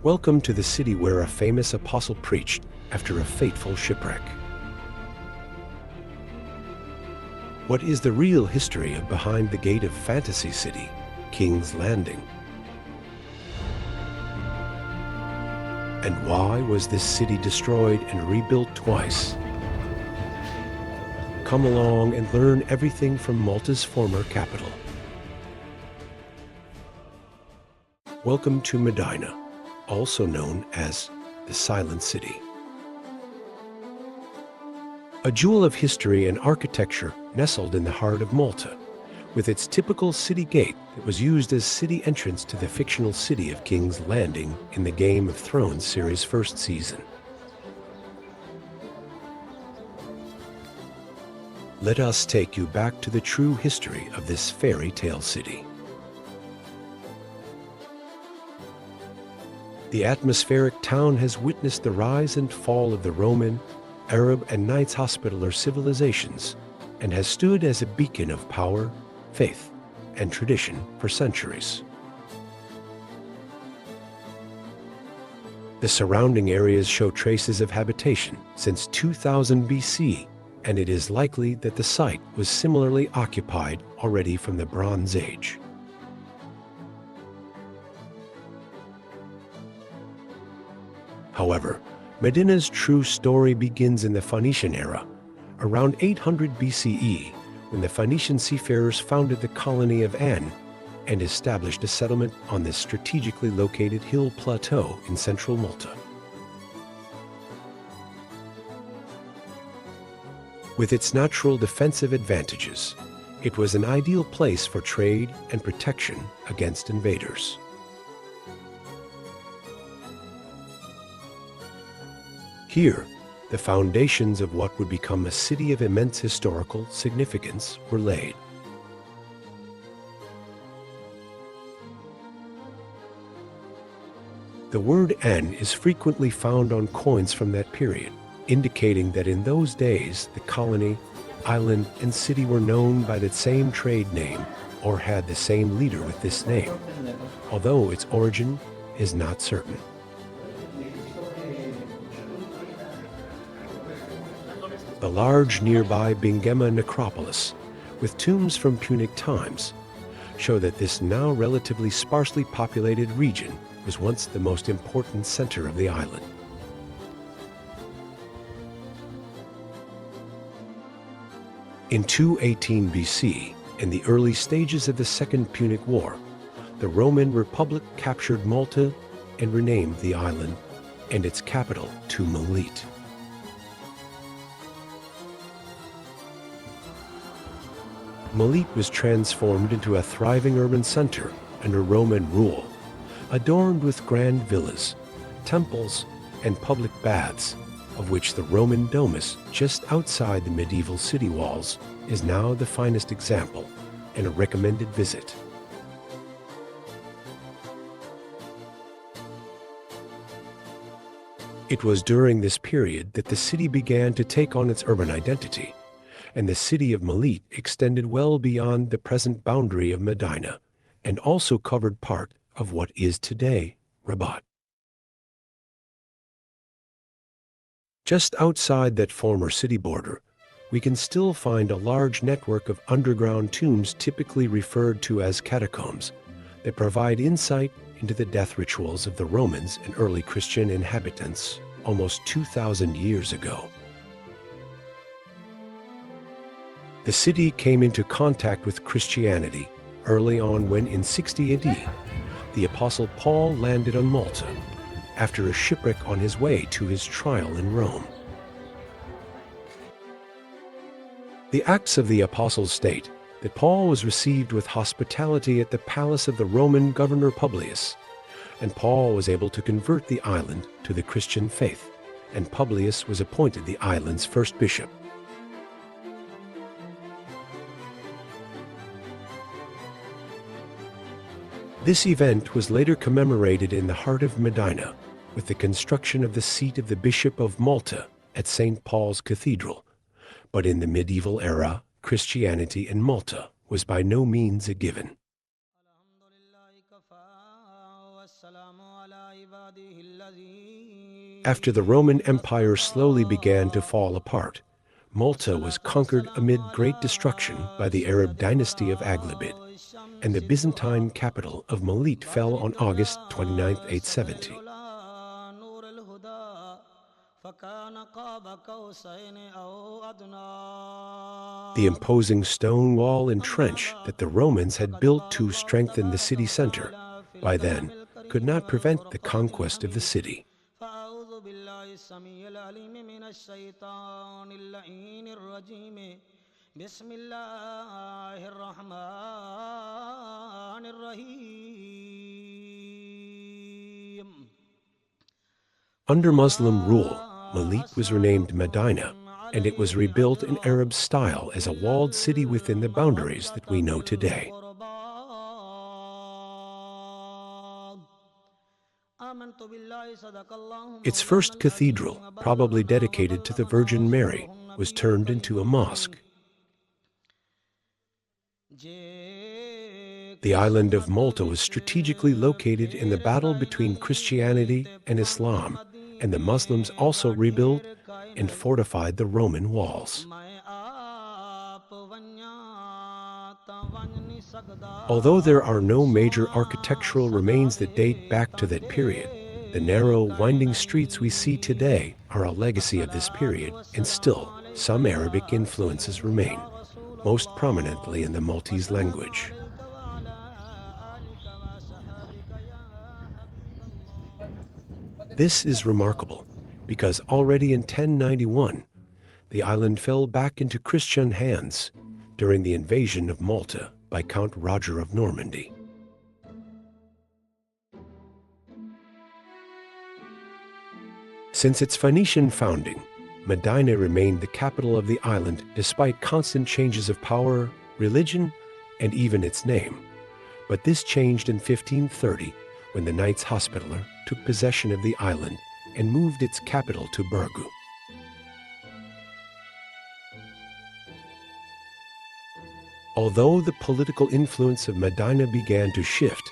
Welcome to the city where a famous apostle preached after a fateful shipwreck. What is the real history of behind the gate of fantasy city, King's Landing? And why was this city destroyed and rebuilt twice? Come along and learn everything from Malta's former capital. Welcome to Mdina, also known as the Silent City. A jewel of history and architecture nestled in the heart of Malta, with its typical city gate that was used as city entrance to the fictional city of King's Landing in the Game of Thrones series' first season. Let us take you back to the true history of this fairy tale city. The atmospheric town has witnessed the rise and fall of the Roman, Arab, and Knights Hospitaller civilizations, and has stood as a beacon of power, faith, and tradition for centuries. The surrounding areas show traces of habitation since 2000 BC, and it is likely that the site was similarly occupied already from the Bronze Age. However, Mdina's true story begins in the Phoenician era, around 800 BCE, when the Phoenician seafarers founded the colony of An and established a settlement on this strategically located hill plateau in central Malta. With its natural defensive advantages, it was an ideal place for trade and protection against invaders. Here, the foundations of what would become a city of immense historical significance were laid. The word An is frequently found on coins from that period, indicating that in those days the colony, island, and city were known by the same trade name or had the same leader with this name, although its origin is not certain. The large nearby Bingema necropolis, with tombs from Punic times, show that this now relatively sparsely populated region was once the most important center of the island. In 218 BC, in the early stages of the Second Punic War, the Roman Republic captured Malta and renamed the island and its capital to Melite. Melite was transformed into a thriving urban center under Roman rule, adorned with grand villas, temples, and public baths, of which the Roman Domus just outside the medieval city walls is now the finest example and a recommended visit. It was during this period that the city began to take on its urban identity, and the city of Melite extended well beyond the present boundary of Mdina, and also covered part of what is today Rabat. Just outside that former city border, we can still find a large network of underground tombs typically referred to as catacombs that provide insight into the death rituals of the Romans and early Christian inhabitants almost 2,000 years ago. The city came into contact with Christianity early on when, in 60 AD, the Apostle Paul landed on Malta after a shipwreck on his way to his trial in Rome. The Acts of the Apostles state that Paul was received with hospitality at the palace of the Roman governor Publius, and Paul was able to convert the island to the Christian faith, and Publius was appointed the island's first bishop. This event was later commemorated in the heart of Mdina with the construction of the seat of the Bishop of Malta at St. Paul's Cathedral, but in the medieval era, Christianity in Malta was by no means a given. After the Roman Empire slowly began to fall apart, Malta was conquered amid great destruction by the Arab dynasty of Aghlabid, and the Byzantine capital of Melite fell on August 29, 870. The imposing stone wall and trench that the Romans had built to strengthen the city center, by then, could not prevent the conquest of the city. Under Muslim rule, Melite was renamed Mdina, and it was rebuilt in Arab style as a walled city within the boundaries that we know today. Its first cathedral, probably dedicated to the Virgin Mary, was turned into a mosque. The island of Malta was strategically located in the battle between Christianity and Islam, and the Muslims also rebuilt and fortified the Roman walls. Although there are no major architectural remains that date back to that period, the narrow, winding streets we see today are a legacy of this period, and still, some Arabic influences remain, most prominently in the Maltese language. This is remarkable, because already in 1091, the island fell back into Christian hands during the invasion of Malta by Count Roger of Normandy. Since its Phoenician founding, Mdina remained the capital of the island despite constant changes of power, religion, and even its name. But this changed in 1530 when the Knights Hospitaller took possession of the island and moved its capital to Birgu. Although the political influence of Mdina began to shift,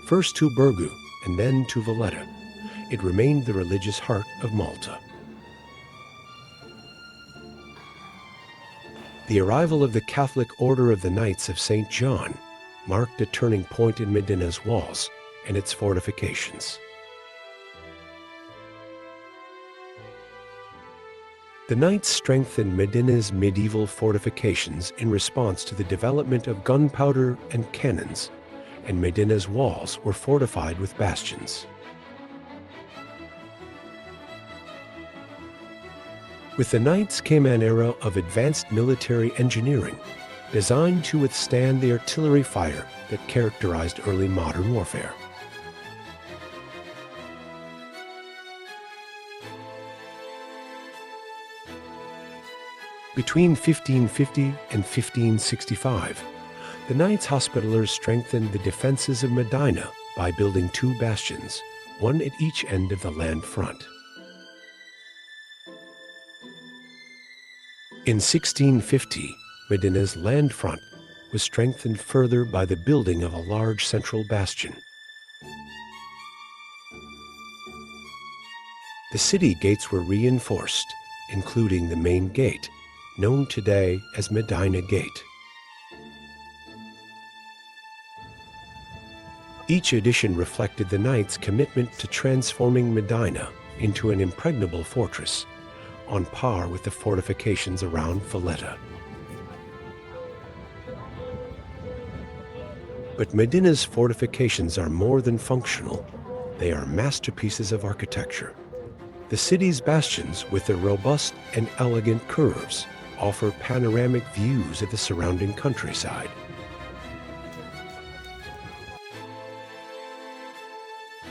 first to Birgu and then to Valletta, it remained the religious heart of Malta. The arrival of the Catholic Order of the Knights of St. John marked a turning point in Mdina's walls and its fortifications. The Knights strengthened Mdina's medieval fortifications in response to the development of gunpowder and cannons, and Mdina's walls were fortified with bastions. With the Knights came an era of advanced military engineering, designed to withstand the artillery fire that characterized early modern warfare. Between 1550 and 1565, the Knights Hospitallers strengthened the defenses of Mdina by building two bastions, one at each end of the land front. In 1650, Mdina's land front was strengthened further by the building of a large central bastion. The city gates were reinforced, including the main gate, known today as Mdina Gate. Each addition reflected the Knights' commitment to transforming Mdina into an impregnable fortress, on par with the fortifications around Valletta. But Mdina's fortifications are more than functional. They are masterpieces of architecture. The city's bastions, with their robust and elegant curves, offer panoramic views of the surrounding countryside.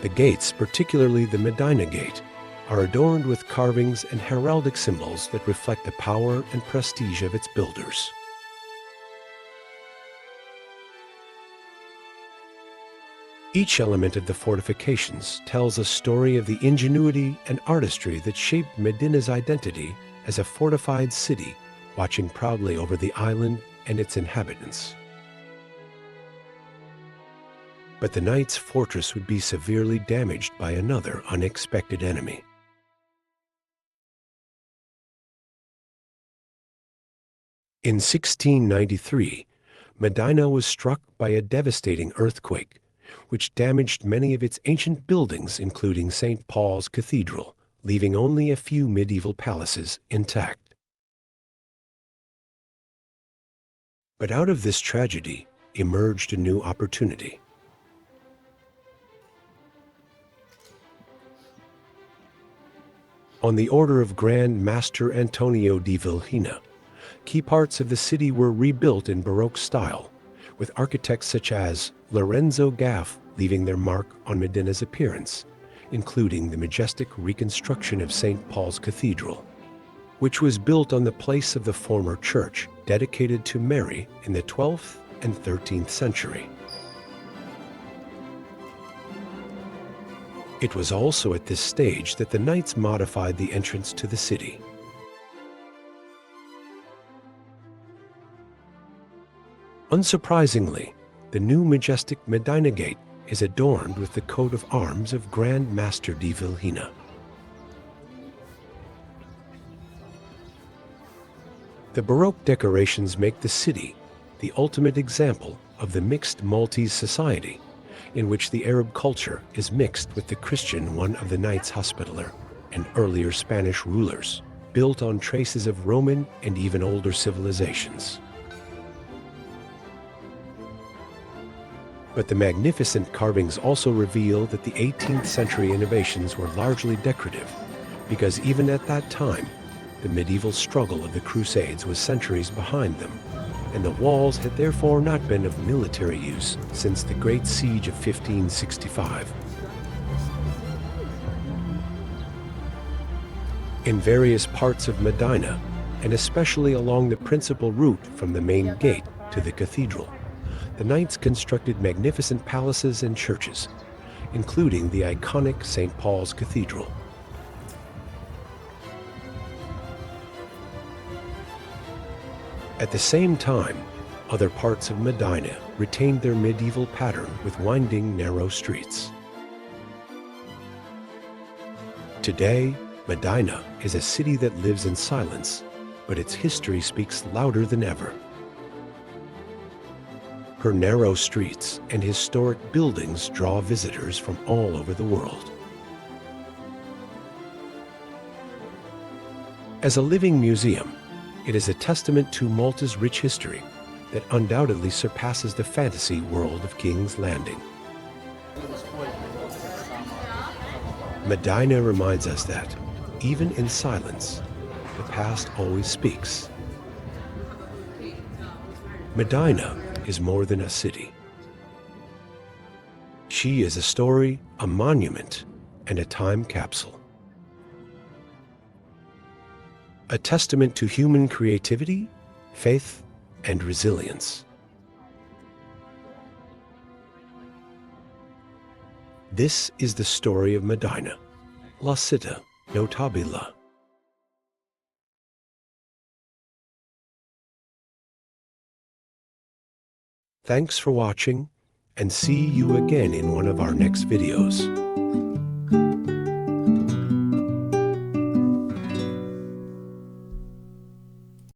The gates, particularly the Mdina Gate, are adorned with carvings and heraldic symbols that reflect the power and prestige of its builders. Each element of the fortifications tells a story of the ingenuity and artistry that shaped Mdina's identity as a fortified city, watching proudly over the island and its inhabitants. But the knight's fortress would be severely damaged by another unexpected enemy. In 1693, Mdina was struck by a devastating earthquake, which damaged many of its ancient buildings, including St. Paul's Cathedral, leaving only a few medieval palaces intact. But out of this tragedy emerged a new opportunity. On the order of Grand Master de Vilhena, key parts of the city were rebuilt in Baroque style, with architects such as Lorenzo Gaff leaving their mark on Mdina's appearance, including the majestic reconstruction of St. Paul's Cathedral, which was built on the place of the former church dedicated to Mary in the 12th and 13th century. It was also at this stage that the knights modified the entrance to the city. Unsurprisingly, the new majestic Mdina Gate is adorned with the coat of arms of Grand Master de Vilhena. The Baroque decorations make the city the ultimate example of the mixed Maltese society, in which the Arab culture is mixed with the Christian one of the Knights Hospitaller and earlier Spanish rulers, built on traces of Roman and even older civilizations. But the magnificent carvings also reveal that the 18th century innovations were largely decorative, because even at that time, the medieval struggle of the Crusades was centuries behind them, and the walls had therefore not been of military use since the Great Siege of 1565. In various parts of Mdina, and especially along the principal route from the main gate to the cathedral, the knights constructed magnificent palaces and churches, including the iconic St. Paul's Cathedral. At the same time, other parts of Mdina retained their medieval pattern with winding, narrow streets. Today, Mdina is a city that lives in silence, but its history speaks louder than ever. Her narrow streets and historic buildings draw visitors from all over the world. As a living museum, it is a testament to Malta's rich history that undoubtedly surpasses the fantasy world of King's Landing. Mdina reminds us that, even in silence, the past always speaks. Mdina is more than a city. She is a story, a monument, and a time capsule. A testament to human creativity, faith, and resilience. This is the story of Mdina, La Città Notabile. Thanks for watching, and see you again in one of our next videos.